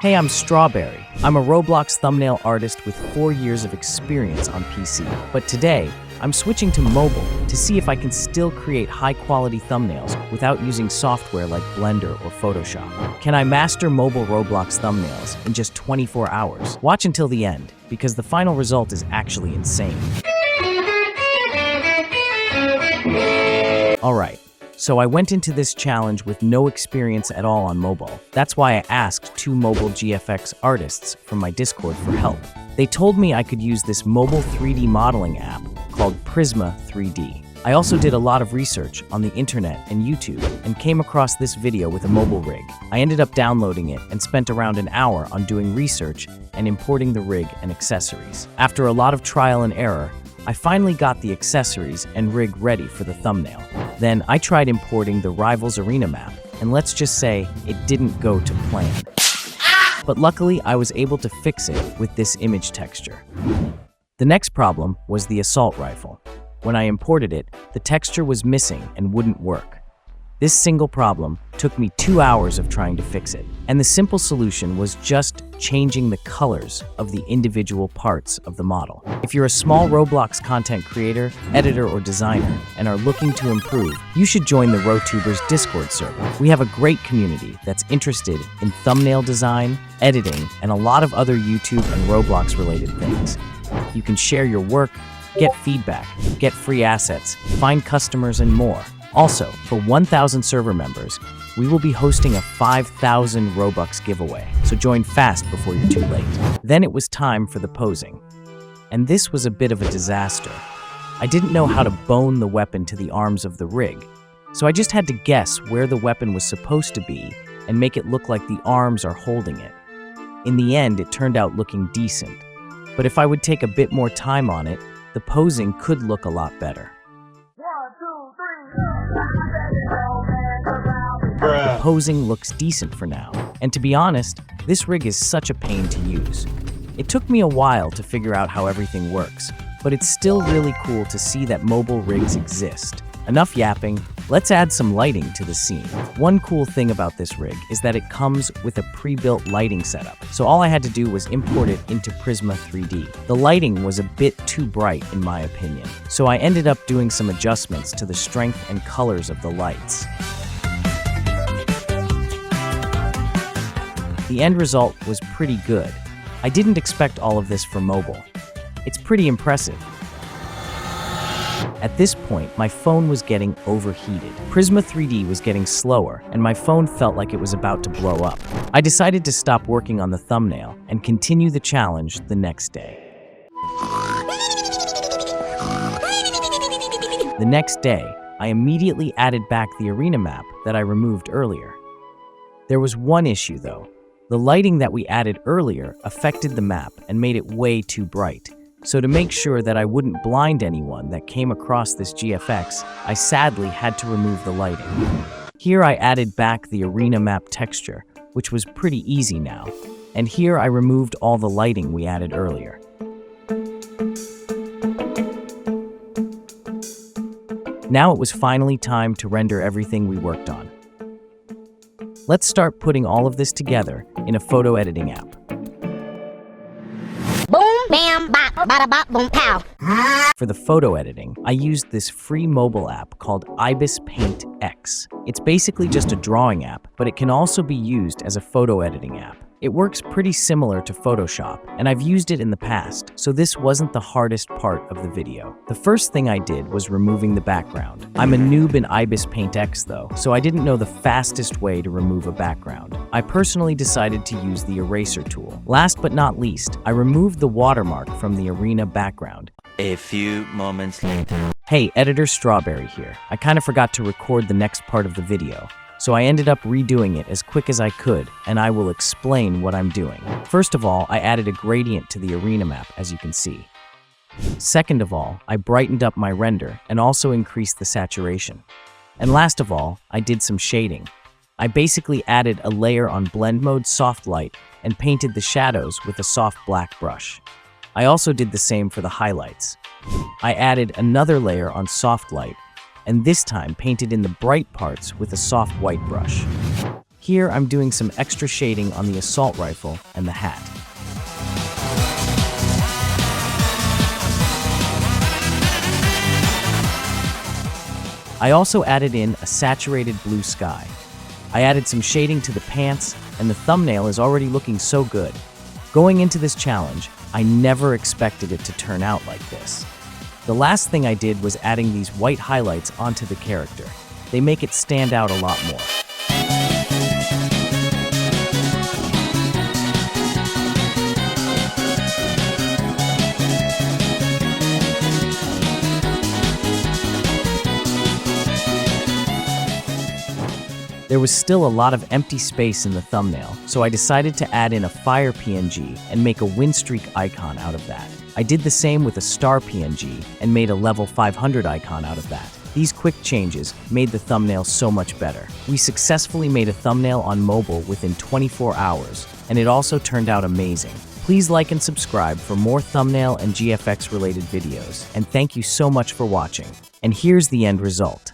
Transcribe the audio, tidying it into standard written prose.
Hey, I'm StrawBerrie. I'm a Roblox thumbnail artist with 4 years of experience on PC. But today, I'm switching to mobile to see if I can still create high-quality thumbnails without using software like Blender or Photoshop. Can I master mobile Roblox thumbnails in just 24 hours? Watch until the end, because the final result is actually insane. Alright. So I went into this challenge with no experience at all on mobile. That's why I asked 2 mobile GFX artists from my Discord for help. They told me I could use this mobile 3D modeling app called Prisma 3D. I also did a lot of research on the internet and YouTube and came across this video with a mobile rig. I ended up downloading it and spent around an hour on doing research and importing the rig and accessories. After a lot of trial and error, I finally got the accessories and rig ready for the thumbnail. Then I tried importing the Rivals Arena map, and let's just say it didn't go to plan. But luckily, I was able to fix it with this image texture. The next problem was the assault rifle. When I imported it, the texture was missing and wouldn't work. This single problem took me 2 hours of trying to fix it, and the simple solution was just changing the colors of the individual parts of the model. If you're a small Roblox content creator, editor, or designer and are looking to improve, you should join the RoTubers Discord server. We have a great community that's interested in thumbnail design, editing, and a lot of other YouTube and Roblox-related things. You can share your work, get feedback, get free assets, find customers, and more. Also, for 1,000 server members, we will be hosting a 5,000 Robux giveaway, so join fast before you're too late. Then it was time for the posing. And this was a bit of a disaster. I didn't know how to bone the weapon to the arms of the rig, so I just had to guess where the weapon was supposed to be and make it look like the arms are holding it. In the end, it turned out looking decent, but if I would take a bit more time on it, the posing could look a lot better. The posing looks decent for now, and to be honest, this rig is such a pain to use. It took me a while to figure out how everything works, but it's still really cool to see that mobile rigs exist. Enough yapping, let's add some lighting to the scene. One cool thing about this rig is that it comes with a pre-built lighting setup, so all I had to do was import it into Prisma 3D. The lighting was a bit too bright in my opinion, so I ended up doing some adjustments to the strength and colors of the lights. The end result was pretty good. I didn't expect all of this for mobile. It's pretty impressive. At this point, my phone was getting overheated. Prisma 3D was getting slower, and my phone felt like it was about to blow up. I decided to stop working on the thumbnail and continue the challenge the next day. The next day, I immediately added back the arena map that I removed earlier. There was one issue though. The lighting that we added earlier affected the map and made it way too bright. So to make sure that I wouldn't blind anyone that came across this GFX, I sadly had to remove the lighting. Here I added back the arena map texture, which was pretty easy now. And here I removed all the lighting we added earlier. Now it was finally time to render everything we worked on. Let's start putting all of this together in a photo editing app. Boom, bam, bop, bada bop, boom, pow. For the photo editing, I used this free mobile app called Ibis Paint X. It's basically just a drawing app, but it can also be used as a photo editing app. It works pretty similar to Photoshop, and I've used it in the past, so this wasn't the hardest part of the video. The first thing I did was removing the background. I'm a noob in Ibis Paint X though, so I didn't know the fastest way to remove a background. I personally decided to use the eraser tool. Last but not least, I removed the watermark from the arena background. A few moments later. Hey, editor StrawBerrie here. I kind of forgot to record the next part of the video. So I ended up redoing it as quick as I could, and I will explain what I'm doing. First of all, I added a gradient to the arena map, as you can see. Second of all, I brightened up my render and also increased the saturation. And last of all, I did some shading. I basically added a layer on blend mode soft light and painted the shadows with a soft black brush. I also did the same for the highlights. I added another layer on soft light and this time painted in the bright parts with a soft white brush. Here, I'm doing some extra shading on the assault rifle and the hat. I also added in a saturated blue sky. I added some shading to the pants, and the thumbnail is already looking so good. Going into this challenge, I never expected it to turn out like this. The last thing I did was adding these white highlights onto the character. They make it stand out a lot more. There was still a lot of empty space in the thumbnail, so I decided to add in a fire PNG and make a win streak icon out of that. I did the same with a star PNG and made a level 500 icon out of that. These quick changes made the thumbnail so much better. We successfully made a thumbnail on mobile within 24 hours, and it also turned out amazing. Please like and subscribe for more thumbnail and GFX related videos, and thank you so much for watching. And here's the end result.